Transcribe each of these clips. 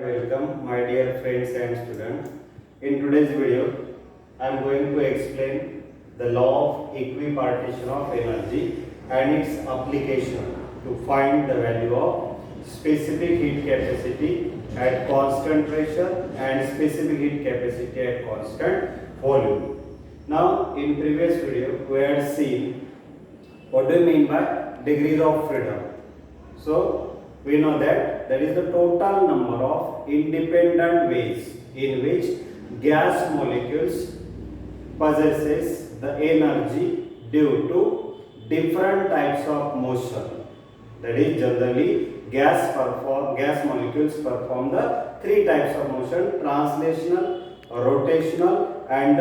Welcome, my dear friends and students. In today's video, I am going to explain the law of equipartition of energy and its application to find the value of specific heat capacity at constant pressure and specific heat capacity at constant volume. Now, in previous video, we had seen what do you mean by degrees of freedom. So, we know that is the total number of independent ways in which gas molecules possesses the energy due to different types of motion. That is, generally gas molecules perform the three types of motion: translational, rotational and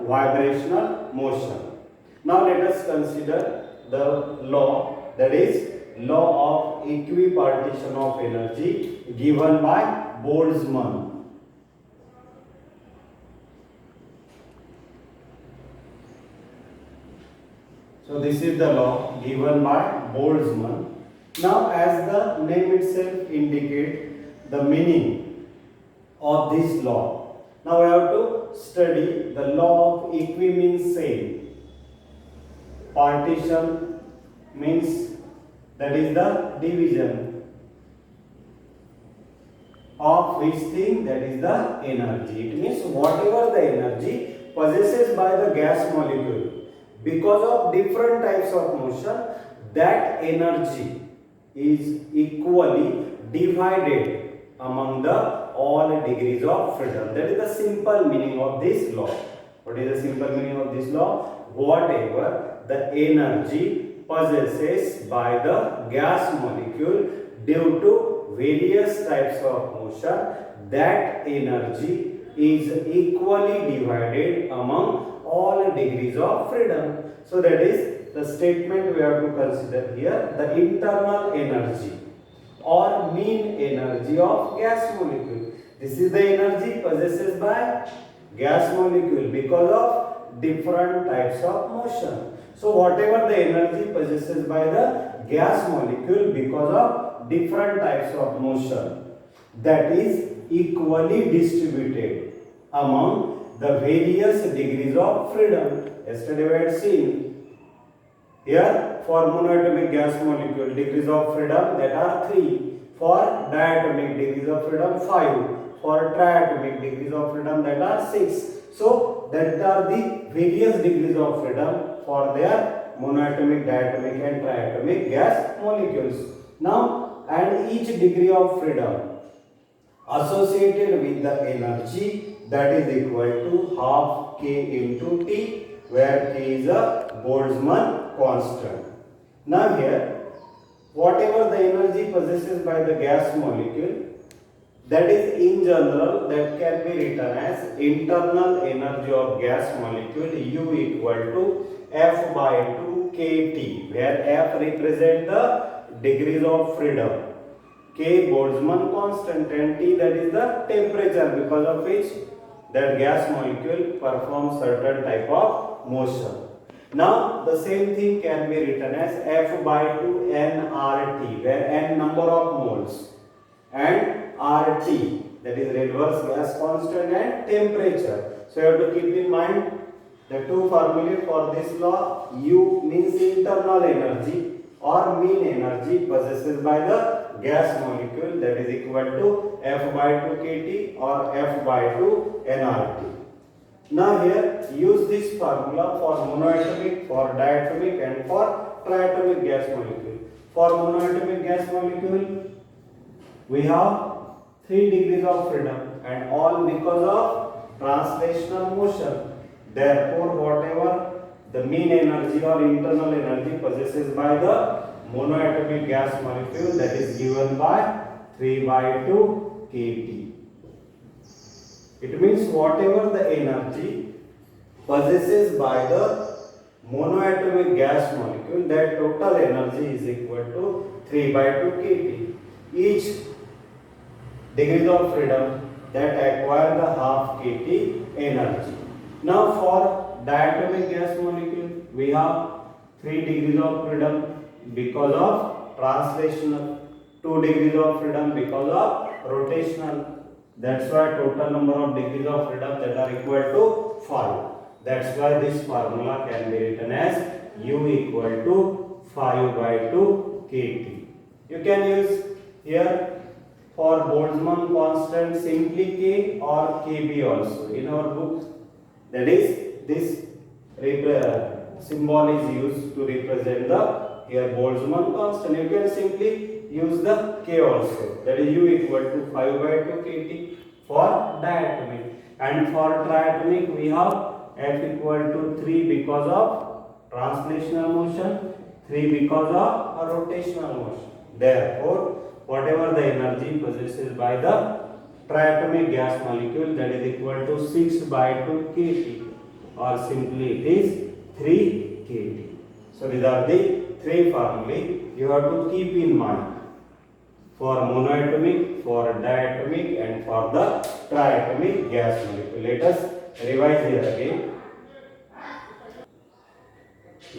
vibrational motion. Now let us consider the law, that is law of equipartition of energy given by Boltzmann. So this is the law given by Boltzmann. Now as the name itself indicates the meaning of this law. Now we have to study the law of equi means same. Partition means that is the division of which thing, that is the energy. It means whatever the energy possessed by the gas molecule because of different types of motion, that energy is equally divided among the all degrees of freedom. That is the simple meaning of this law. What is the simple meaning of this law? Whatever the energy possesses by the gas molecule due to various types of motion, that energy is equally divided among all degrees of freedom. So that is the statement we have to consider here, the internal energy or mean energy of gas molecule. This is the energy possessed by gas molecule because of different types of motion. So whatever the energy possessed by the gas molecule because of different types of motion, that is equally distributed among the various degrees of freedom. Yesterday we had seen here for monoatomic gas molecule degrees of freedom that are 3, for diatomic degrees of freedom 5, for triatomic degrees of freedom that are 6. So that are the various degrees of freedom for their monoatomic, diatomic and triatomic gas molecules. Now, and each degree of freedom associated with the energy, that is equal to half K into T, where K is a Boltzmann constant. Now here, whatever the energy possessed by the gas molecule, that is in general that can be written as internal energy of gas molecule U equal to F by 2 kT, where F represent the degrees of freedom, K Boltzmann constant and T that is the temperature because of which that gas molecule performs certain type of motion. Now the same thing can be written as F by 2 nRT, where n number of moles and RT, that is reverse gas constant and temperature. So you have to keep in mind the two formulae for this law. U means internal energy or mean energy possessed by the gas molecule, that is equal to F by 2 kT or F by 2 nRT. Now here use this formula for monoatomic, for diatomic and for triatomic gas molecule. For monoatomic gas molecule we have 3 degrees of freedom and all because of translational motion. Therefore, whatever the mean energy or internal energy possessed by the monoatomic gas molecule, that is given by 3 by 2 kT. It means whatever the energy possessed by the monoatomic gas molecule, that total energy is equal to 3 by 2 kT. Each degrees of freedom that acquire the half kT energy. Now for diatomic gas molecule we have 3 degrees of freedom because of translational, 2 degrees of freedom because of rotational. That's why total number of degrees of freedom that are equal to 5. That's why this formula can be written as U equal to 5 by 2 kT. You can use here for Boltzmann constant simply K or Kb also in our book. That is, this symbol is used to represent the here Boltzmann constant. You can simply use the K also. That is U equal to 5 by 2 kT for diatomic. And for triatomic we have F equal to 3 because of translational motion, 3 because of a rotational motion. Therefore, whatever the energy possessed by the triatomic gas molecule, that is equal to 6 by 2 kT, or simply it is 3 kT. So these are the three formulae you have to keep in mind for monoatomic, for diatomic, and for the triatomic gas molecule. Let us revise here again.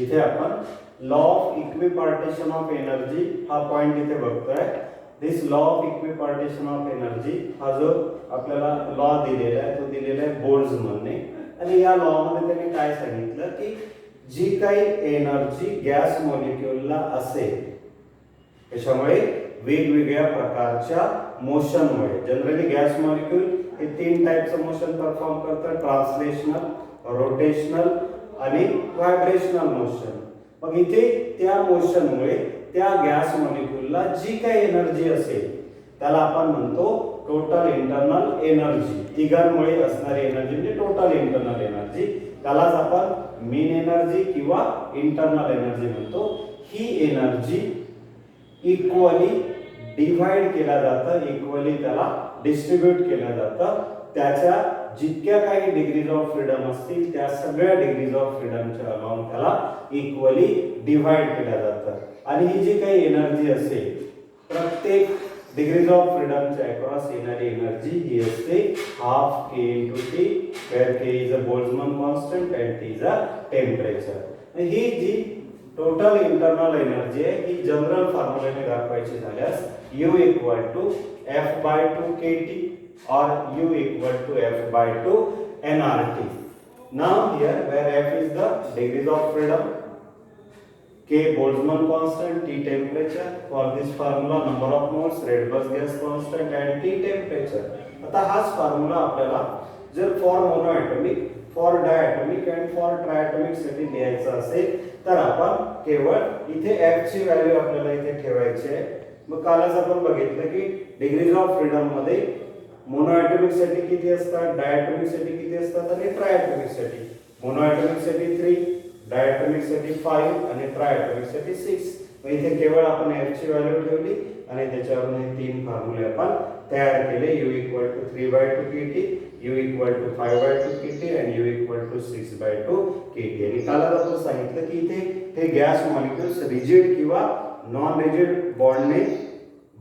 इथे आपण law of equipartition of energy हा point इथे बघतोय. This law of equipartition of energy हा जो आपल्याला law दिलेला आहे तो दिलेला आहे बोल्ट्झमनने. आणि या लॉ मध्ये त्यांनी काय सांगितलं की जी काही एनर्जी गॅस मॉलिक्यूलला असेल त्याच्यामुळे वेगवेगळ्या प्रकारच्या मोशनमुळे, जनरली गॅस मॉलिक्यूल हे तीन टाइपचं मोशन परफॉर्म करतं, ट्रान्सलेशनल, रोटेशनल आणि व्हायब्रेशनल मोशन. मग इथे त्या मोशनमुळे त्या गॅस मॉलिक्यूलला जी काही एनर्जी असेल त्याला आपण म्हणतो टोटल इंटरनल एनर्जी. तिघांमुळे असणारी एनर्जी म्हणजे टोटल इंटरनल एनर्जी. त्यालाच आपण मीन एनर्जी किंवा इंटरनल एनर्जी म्हणतो. ही एनर्जी इक्वली डिवाइड केला जातं, इक्वली त्याला डिस्ट्रीब्यूट केलं जातं. त्याच्या जितक्या काही डिग्रीज ऑफ फ्रीडम असतील त्या सगळ्या डिग्रीज ऑफ फ्रीडमच्या अमाउंट त्याला इक्वली डिवाइड केल्या जातं. आणि ही जी काही एनर्जी असेल प्रत्येक डिग्रीज ऑफ फ्रीडमच्या अक्रॉस येणारी एनर्जी ही असते half k into T, where k is a Boltzmann constant and T is a temperature. ही जी टोटल इंटरनल एनर्जी आहे ही जनरल फॉर्म्युलाने दाखवायची झाल्यास U equal to F by 2 kT or U equal to F by 2 nRT. Now here where F is the degrees of freedom, K Boltzmann constant, T temperature. For this formula number of moles, Rydberg gas constant and T temperature. आता हाच formula आपल्याला जर for monoatomic, for diatomic and for triatomic साठी लिहायचा असेल तर आपण केवळ इथे F ची व्हॅल्यू आपल्याला इथे ठेवायची आहे. मग कालच आपण बघितलं की डिग्रीज ऑफ फ्रीडम मध्ये मोनोएटॉमिक साठी किती असतात, डायटॉमिक साठी किती असतात आणि ट्रायटॉमिक साठी. मोनोएटॉमिक साठी 3, डायटॉमिक साठी 5 आणि ट्रायटॉमिक साठी 6. मग इथे केवळ आपण F ची व्हॅल्यू ठेवली आणि त्याच्यावरून हे तीन फॉर्म्युले आपण तयार केले. U equal to 3 by 2 kT, U equal to 5 by 2 kT and U equal to 6 by 2 kT. आणि कालच आपण सांगितलं की इथे हे गॅस मॉलिक्युल्स रिजिड किंवा नॉन रिजिड बॉन्डने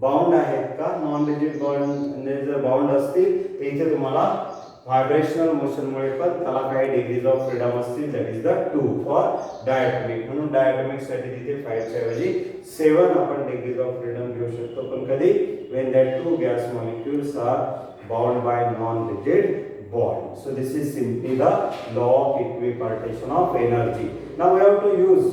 बाउंड आहेत का. नॉन रिजिड बॉन्डने जर बाउंड असतील तर इथे तुम्हाला व्हायब्रेशनल मोशनमुळे पण त्याला काही डिग्रीज ऑफ फ्रीडम असतील. That is the 2 for diatomic. म्हणून डायटॉमिक साठी तिथे 5 च्या ऐवजी 7 आपण डिग्रीज ऑफ फ्रीडम घेऊ शकतो. पण कधी when that two gas molecules are bound by non-rigid bond. So this is simply the law of equipartition of energy. Now we have to use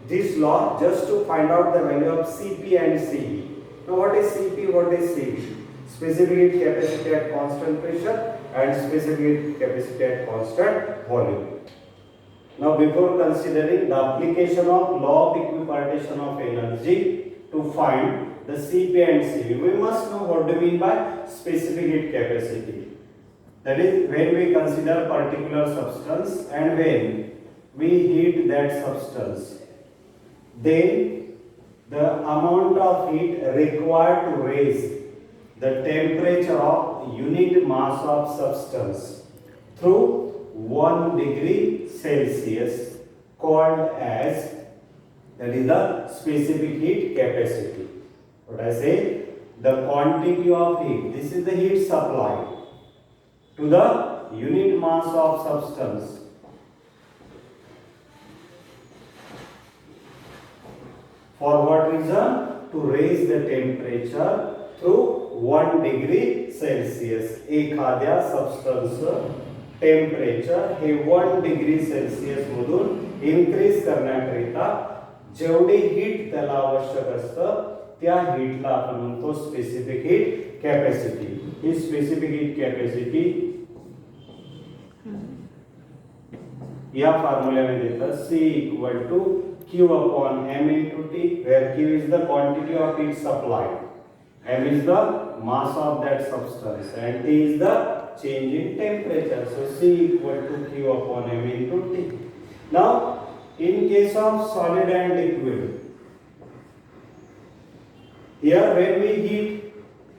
this law just to find out the value of Cp and Cv. Now what is Cp, what is Cv? Specific heat capacity at constant pressure and specific heat capacity at constant volume. Now before considering the application of law of equipartition of energy to find the Cp and Cv, we must know what do we mean by specific heat capacity. That is when we consider particular substance and when we heat that substance, then the amount of heat required to raise the temperature of unit mass of substance through 1 degree Celsius called as, that is the specific heat capacity. What I say, the quantity of heat, this is the heat supplied to the unit mass of substance for what reason? To raise the temperature through 1 degree Celsius. एखाद्या सबस्टन्सचं temperature हे 1 degree Celsius मधून increase करण्याकरिता जेवढी heat त्याला आवश्यक असतं त्या हीटला आपण म्हणतो स्पेसिफिक हीट कॅपॅसिटी. ही स्पेसिफिक हीट कॅपॅसिटी या फॉर्म्युल्यामध्ये देतात C equal to Q upon M into T, where Q is the quantity of heat supplied, M is the mass of that substance, and T is the change in temperature. So C equal to Q upon M into T. Now, in case of solid and liquid, here when we heat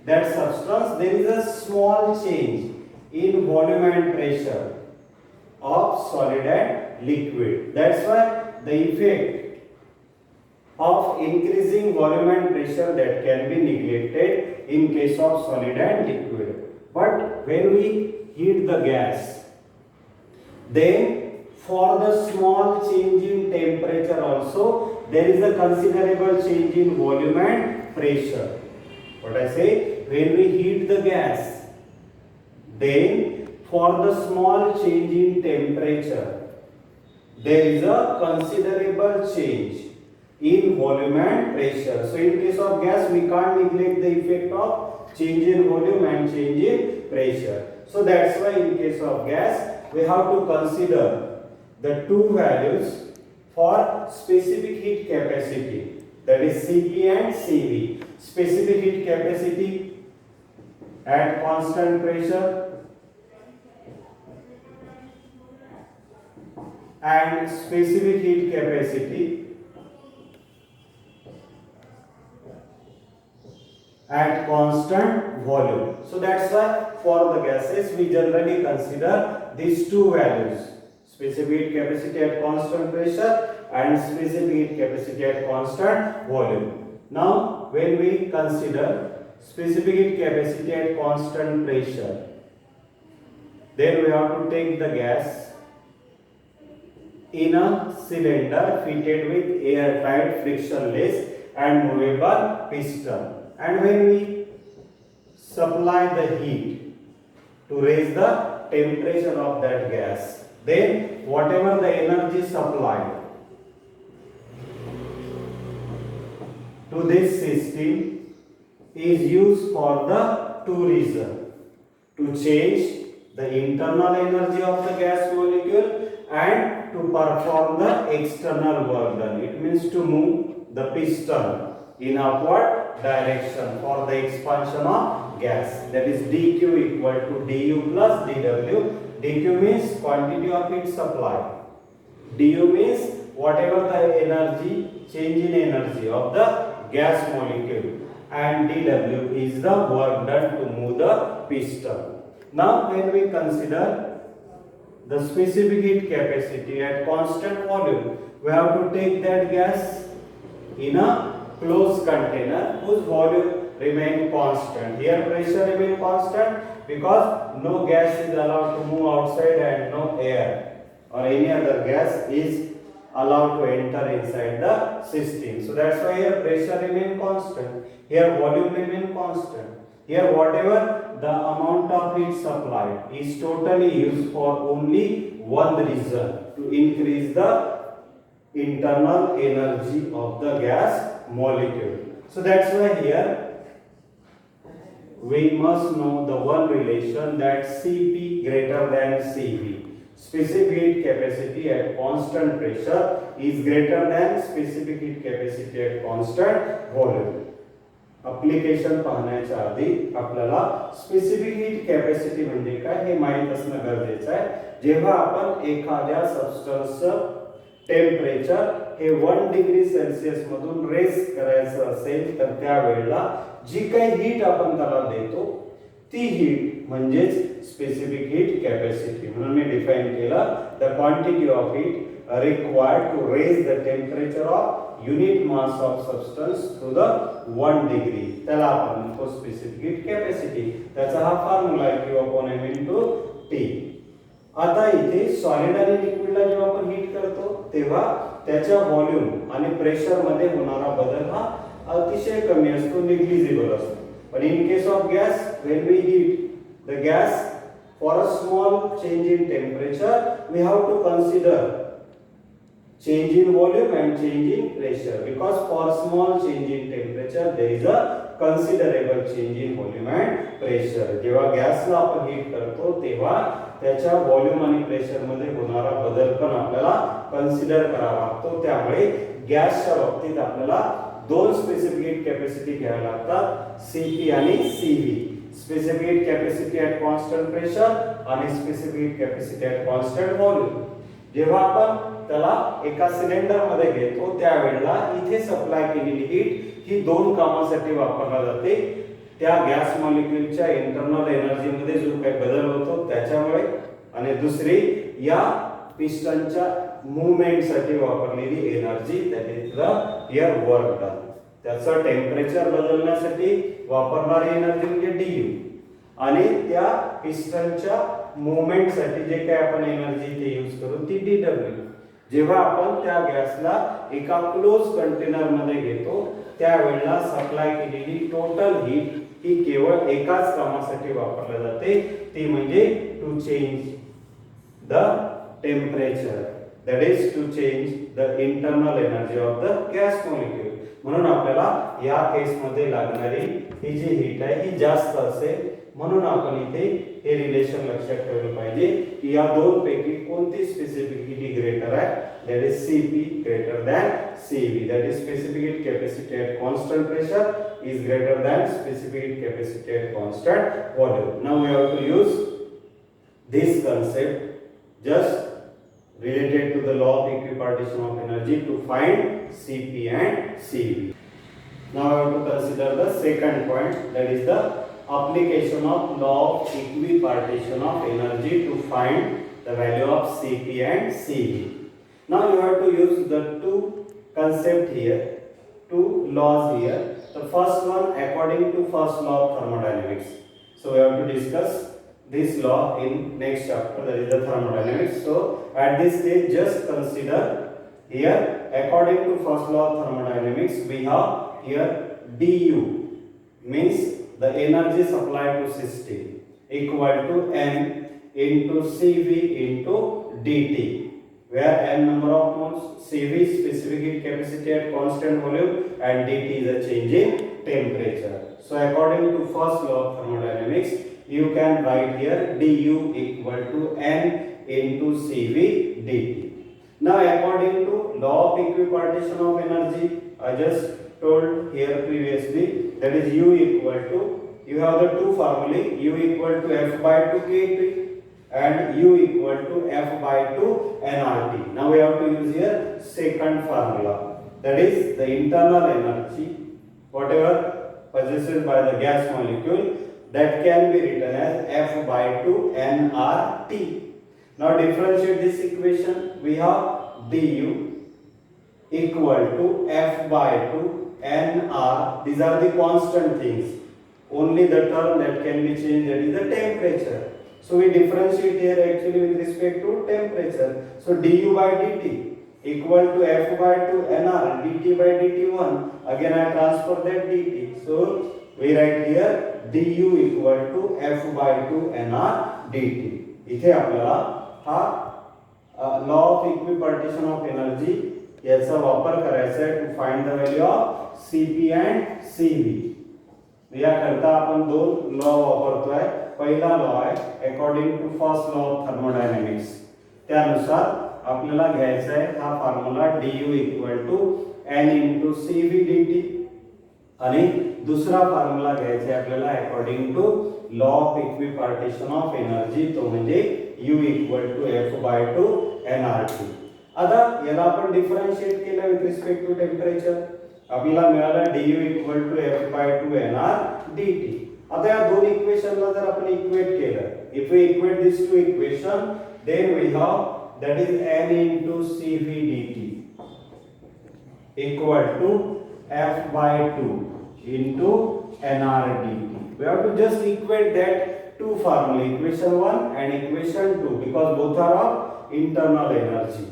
that substance, there is a small change in volume and pressure of solid and liquid. That's why the effect of increasing volume and pressure that can be neglected in case of solid and liquid. But when we heat the gas, then for the small change in temperature also there is a considerable change in volume and pressure. What I say, when we heat the gas, then for the small change in temperature there is a considerable change in volume and pressure. So in case of gas we can't neglect the effect of change in volume and change in pressure. So that's why in case of gas we have to consider the two values for specific heat capacity, that is Cp and Cv. Specific heat capacity at constant pressure and specific heat capacity at constant volume. So that's why for the gases we generally consider these two values, specific heat capacity at constant pressure and specific heat capacity at constant volume. Now when we consider specific heat capacity at constant pressure, then we have to take the gas in a cylinder fitted with airtight frictionless and movable piston, and when we supply the heat to raise the temperature of that gas, then whatever the energy supplied to this system is used for the two reasons: to change the internal energy of the gas molecule and to perform the external work done. It means to move the piston in upward direction for the expansion of gas. That is dq equal to du plus dw. dq means quantity of heat supplied, du means whatever the energy, change in energy of the gas molecule, and dw is the work done to move the piston. Now when we consider the specific heat capacity at constant volume, we have to take that gas in a closed container whose volume remain constant. Here pressure remain constant because no gas is allowed to move outside and no air or any other gas is allowed to enter inside the system. So that's why here pressure remain constant, here volume remain constant. Here whatever the amount of heat supplied is totally used for only one reason: to increase the internal energy of the gas molecule. So that's why here we must know the one relation, that Cp greater than Cv. Specific heat capacity at constant pressure is greater than specific heat capacity at constant volume. Application पाहण्याच्या आधी आपल्याला specific heat capacity म्हणजे काय हे माहित असणं गरजेचं आहे. जेव्हा आपण एखाद्या सबस्टन्सचं टेम्परेचर हे 1 डिग्री सेल्सिअस मधून रेस करायचं असेल तर त्यावेळेला जी काही हीट आपण त्याला देतो ती हीट म्हणजेच स्पेसिफिक हीट कॅपॅसिटी. म्हणून मी डिफाइन केलं the quantity of heat required to raise the temperature of unit mass of substance to the 1 degree. त्याला आपण म्हणतो स्पेसिफिक हीट कॅपॅसिटी. त्याचा हा फॉर्म्युला आहे Q upon M into T. आता इथे सॉलिड आणि लिक्विडला जेव्हा आपण हीट करतो तेव्हा त्याच्या व्हॉल्यूम आणि प्रेशर मध्ये होणारा बदल हा अतिशय कमी असतो, निग्लिजिबल असतो. But in case of gas, when we heat the gas, for a small change in temperature, we have to consider change in volume and change in pressure, because for small change in temperature there is a considerable change in volume and pressure. जेव्हा गॅसला आपण heat करतो तेव्हा त्याच्या volume आणि pressure मध्ये होणारा बदल पण आपल्याला कन्सिडर करावा लागतो. त्यामुळे गॅसच्या बाबतीत आपल्याला दोन स्पेसिफिक हीट कॅपॅसिटी घ्याव्या लागतात, सीपी आणि CV. Specific heat capacity at constant pressure आणि specific heat capacity at constant volume. जेव्हा आपण त्याला एका सिलेंडर मध्ये घेतो त्यावेळेला इथे सप्लाय केलेली हीट ही दोन कामासाठी वापरला जाते. त्या गॅस मॉलिक्यूलच्या इंटरनल एनर्जी मध्ये जो काही बदल होतो त्याच्यामुळे, आणि दुसरी या पिस्टनच्या मूवमेंट साठी वापरलेली energy, that is the here work done. त्याचं टेम्परेचर बदलण्यासाठी वापरणारी एनर्जी म्हणजे डीयू, आणि त्या पिस्टनच्या मूवमेंट साठी जे काही आपण एनर्जी ते यूज करू ती डीडब्ल्यू. जेव्हा आपण त्या गॅसला एका क्लोज कंटेनर मध्ये घेतो त्यावेळेला सप्लाय केलेली टोटल हीट ही केवळ एकाच कामासाठी वापरली जाते, ती म्हणजे to change the temperature, that is to change the internal energy of the gas molecule. म्हणून आपल्याला या केस मध्ये लागणारी ही जी हीट आहे ही जास्त असेल. म्हणून आपण इथे हे रिलेशन लक्षात ठेवलं पाहिजे की या दोन पैकी कोणती स्पेसिफिक ग्रेटर आहे, that is Cp greater than Cv, that is specific heat capacity at constant pressure is greater than specific heat capacity at constant volume. Now we have to use this concept just related to the law of equipartition of energy to find Cp and Cv. Now I have to consider the second point, that is the application of law of equipartition of energy to find the value of Cp and Cv. Now you have to use the two concept here, two laws here. The first one according to first law of thermodynamics. So we have to discuss this law in next chapter, that is the thermodynamics. So at this stage just consider here according to first law of thermodynamics we have here du means the energy supplied to system equal to n into Cv into dt, where n number of moles, Cv specific heat capacity at constant volume, and dt is a change in temperature. So according to first law of thermodynamics you can write here du equal to n into Cv dt. Now according to law of equipartition of energy, I just told here previously, that is u equal to, you have the two formulae, u equal to f by 2 kT and u equal to f by 2 nRT. Now we have to use here second formula, that is the internal energy whatever possessed by the gas molecule, that can be written as f by 2 nRT. Now differentiate this equation, we have du equal to f by 2 nr, these are the constant things, only the term that can be changed, that is the temperature. So we differentiate here actually with respect to temperature. So du by dt equal to f by 2 nr, dt by dt1, again I transfer that dt, so we write here du equal to f by 2 nr dt. इथे आपल्याला हा law of equipartition of energy याचा वापर करायचा आहे to find the value of Cp and Cv. याकरता आपण दोन लॉ वापरतोय. पहिला लॉ आहे according to first law of thermodynamics, त्यानुसार आपल्याला घ्यायचा आहे हा formula du equal to n into Cv dt, आणि दुसरा फॉर्म्युला घ्यायचा आहे आपल्याला according to law of equipartition of energy, तो म्हणजे u equal to f by 2 nRT. आता याला आपण डिफरन्शिएट केलं विथ रिस्पेक्ट टू टेम्परेचर, आपल्याला मिळाला du equal to f by 2 nR dt. आता या दोन इक्वेशनला जर आपण इक्वेट केलं, if we equate this to equation, then we have that is n into Cv dt equal to f by 2 into nR dt. We have to just equate that two formula, equation 1 and equation 2, because both are of internal energy.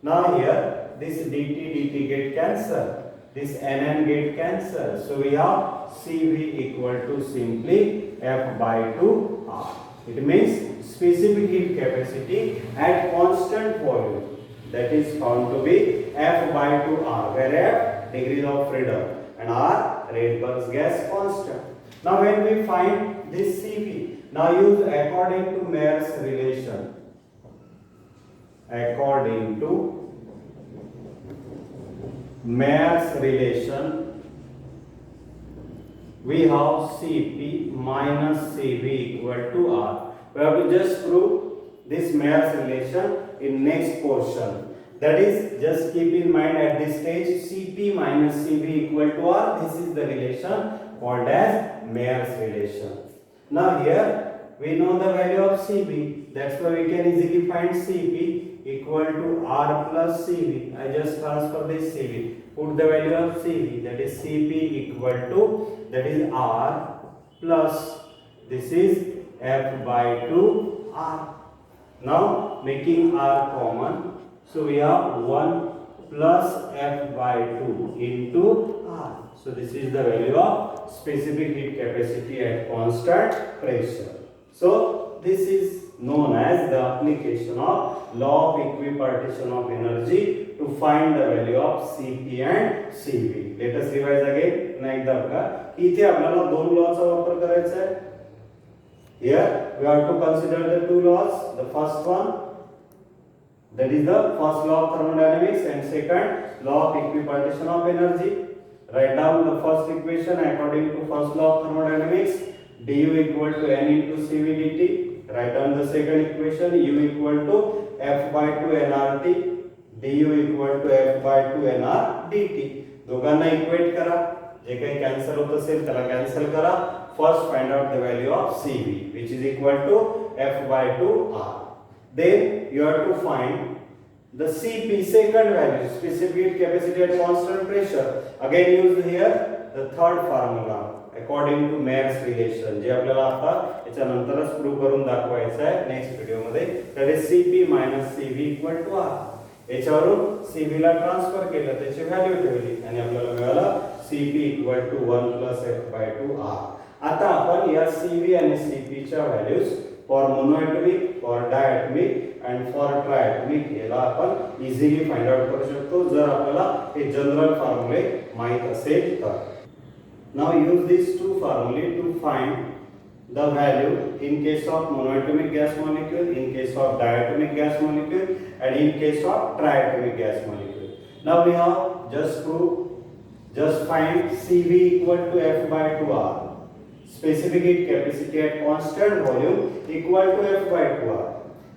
Now here this dt get cancelled, this N get cancelled. So we have CV equal to simply F by 2 R. It means specific heat capacity at constant volume, that is found to be F by 2 R, where F degrees of freedom and R Rydberg's gas constant. Now when we find this CV, now use according to Mayer's relation. According to Mayer's relation, we have Cp minus Cv equal to R. We have to just prove this Mayer's relation in next portion. That is, just keep in mind at this stage Cp minus Cv equal to R. This is the relation called as Mayer's relation. Now here we know the value of Cp. That's why we can easily find Cp equal to R plus Cv. I just transfer this Cv. Put the value of Cv. That is Cp equal to, that is R plus, this is F by 2 R. Now making R common. So we have 1 plus F by 2 into R. So this is the value of specific heat capacity at constant pressure. So this is known as the application of law of equipartition of energy to find the value of Cp and Cv. Let us revise again. एकदा बघा, इथे आपल्याला दोन लॉचा वापर करायचा आहे. Here we have to consider the two laws. The first one, that is the first law of thermodynamics, and second law of equipartition of energy. Write down the first equation according to first law of thermodynamics. Du equal to N into Cv dt. Write down the second equation. U equal to F by 2 nRT. Du equal to F by 2 nR dt. दोघांना equate करा. जे काही cancel होत असेल त्याला cancel करा. First find out the value of Cv, which is equal to F by 2 R. Then you have to find the Cp second value, specific heat capacity at constant pressure. Again use here the third formula according to Mayer's relation, जे आपल्याला आता याच्यानंतरच prove करून दाखवायचं आहे next video मध्ये. तर Cp minus Cv equal to R. याच्यावरून Cv ला transfer केलं, त्याची व्हॅल्यू ठेवली आणि आपल्याला मिळालं Cp equal to 1 plus F by 2 R. आता आपण या Cv आणि Cp च्या values for monoatomic, for diatomic and for triatomic याला आपण इझिली फाइंड आउट करू शकतो जर आपल्याला हे जनरल फॉर्म्युले माहित असेल तर. नाउ यूज दिस टू फॉर्म्युले to find the value in case of monoatomic gas molecule, in case of diatomic gas molecule, and in case of triatomic gas molecule. Now we have just find Cv equal to F by 2R. Specific heat capacity at constant volume equal to F by 2R,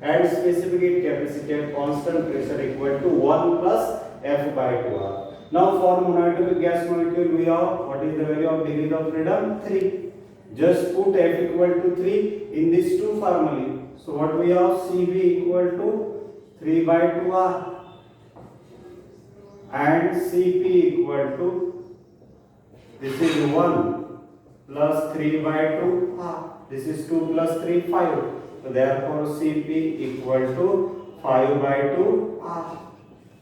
and specific heat capacity at constant pressure equal to 1 plus F by 2R. Now for monoatomic gas molecule we have, what is the value of degrees of freedom? 3. Just put F equal to 3 in these two formulae. So what we have, Cv equal to 3 by 2R and Cp equal to, this is 1 plus 3 by 2R. This is 2 plus 3, 5. So therefore Cp equal to 5 by 2R.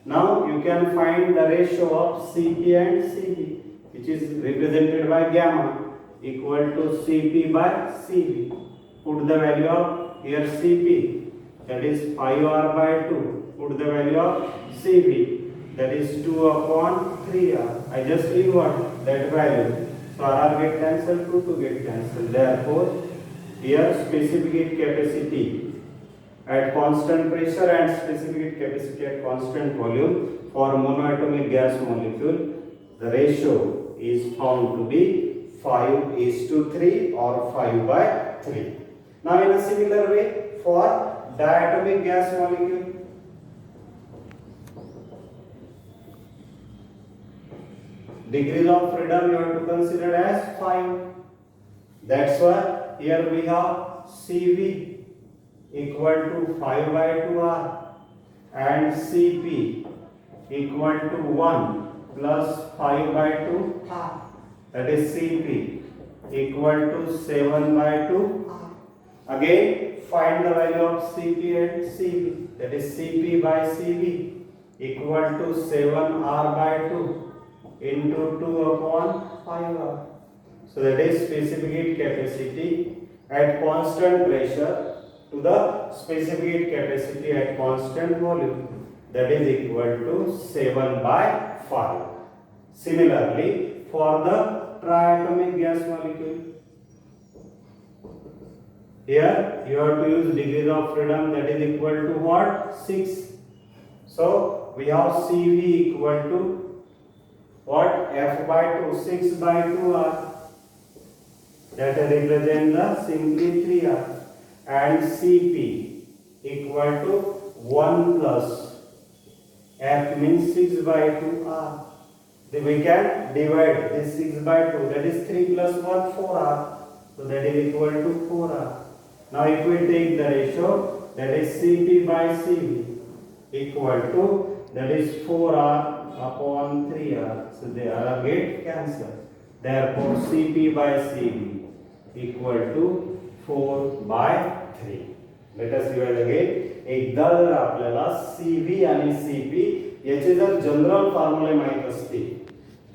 Now you can find the ratio of Cp and Cv, which is represented by gamma, equal to Cp by Cv. Put the value of here Cp, that is 5R by 2. Put the value of Cv, that is 2 upon 3R. I just invert that value. So R get cancelled, 2 get cancelled. Therefore here specific heat capacity at constant pressure and specific heat capacity at constant volume for monoatomic gas molecule, the ratio is found to be 5:3 or 5 by 3. Now in a similar way for diatomic gas molecule, degrees of freedom you have to consider as 5. That's why here we have Cv equal to 5 by 2R and Cp equal to 1 plus 5 by 2R. That is Cp equal to 7 by 2. Again find the value of Cp and Cv. That is Cp by Cv equal to 7R by 2. into 2 upon 5R. So that is specific heat capacity at constant pressure to the specific heat capacity at constant volume, that is equal to 7 by 5. Similarly, for the triatomic gas molecule, here you have to use degrees of freedom, that is equal to what? 6. So we have CV equal to what? F by 2, 6 by 2R, that represent the simply 3R, and CP equal to 1 plus F means 6 by 2R. Then we can divide this 6 by 2, that is 3 plus 1, 4R. So that is equal to 4R. Now if we take the ratio, that is CP by CV equal to, that is 4R upon 3R. So they are get cancelled. Therefore CP by CV equal to 4 by 3. Let us revise again. एकदा जर आपल्याला CV आणि CP याचे जर general फॉर्म्युले माहित असतील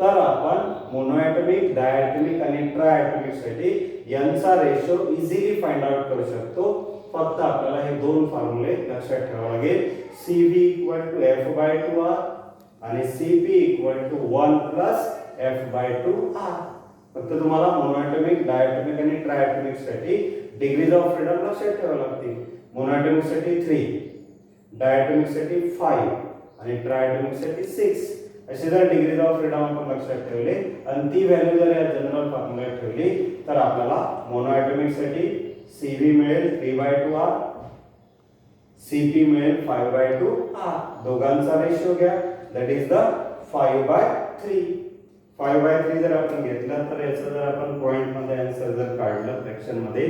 तर आपण मोनोएटॉमिक, डायएटॉमिक आणि ट्रायएटॉमिक साठी यांचा रेशो इझिली फाइंड आउट करू शकतो. फक्त आपल्याला हे दोन फॉर्म्युले लक्षात ठेवावे लागेल. CV equal to F by 2R आणि CP equal to 1 plus F by 2R. फक्त तुम्हाला मोनोएटॉमिक, डायएटॉमिक आणि ट्रायएटॉमिक साठी डिग्रीज ऑफ फ्रीडम लक्षात ठेवावे लागतील. मोनोएटॉमिक साठी 3, डायएटॉमिक साठी 5 आणि ट्रायएटॉमिक साठी 6. असे जर डिग्रीज ऑफ फ्रीडम आपण लक्षात ठेवले आणि ती व्हॅल्यू जर या जनरल फॉर्म्युल्यात ठेवली तर आपल्याला मोनोएटॉमिक साठी CV मिळेल 3 by 2R, CP मिळेल 5 by 2R. दोघांचा रेशो घ्या, that is the 5 by 3. 5 by 3 जर आपण घेतला तर याचा जर आपण पॉइंट मध्ये आन्सर जर काढलं फ्रॅक्शन मध्ये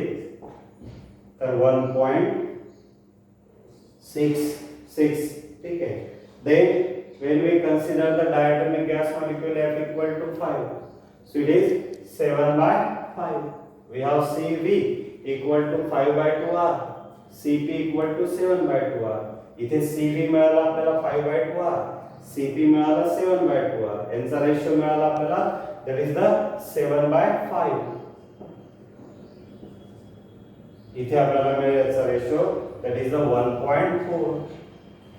तर 1.66. ठीक आहे. Then when we consider the diatomic gas molecule F equal to 5, so it is 7 by 5. We have CV equal to 5 by 2R, CP equal to 7 by 2R. इथे CV मिळाला आपल्याला 5 by 2R, CP मिळाला 7 by 2R. यांचा ratio मिळाला आपल्याला, that is the 7 by 5. इथे आपल्याला मिळेल याचा रेशो, that is the 1.4.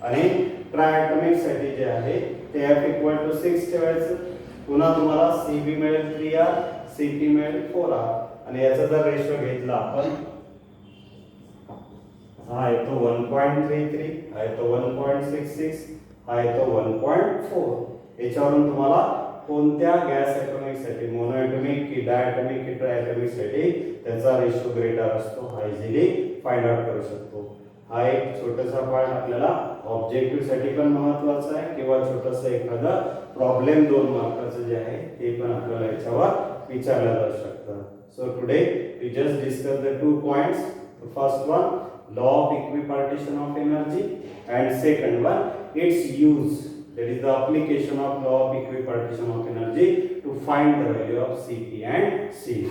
आणि ट्रायएटॉमिक साठी जे आहे ते F इक्वल टू 6 ठेवायचं. पुन्हा तुम्हाला CB मिळेल 3R, CP मिळेल 4R आणि याचा जर रेशो घेतला आपण हा येतो 1.33, हा येतो 1.66, हा येतो 1.4. याच्यावरून तुम्हाला कोणत्या गॅस ॲटॉमिक साठी, मोनोएटॉमिक की डायएटॉमिक की ट्रायएटॉमिक साठी त्याचा रेशो ग्रेटर असतो हा इझिली फाइंड आउट करू शकतो. हा एक छोटासा पार्ट आपल्याला ऑब्जेक्टिव्ह साठी पण महत्त्वाचा आहे किंवा छोटासा एखादा प्रॉब्लेम 2 मार्काचं जे आहे ते पण आपल्याला याच्यावर विचारलं जाऊ शकतं. So today we just discuss the 2 points. The first one, law of equipartition of energy, and second one, its use, that is the application of law of equipartition of energy to find the value of CP and CV.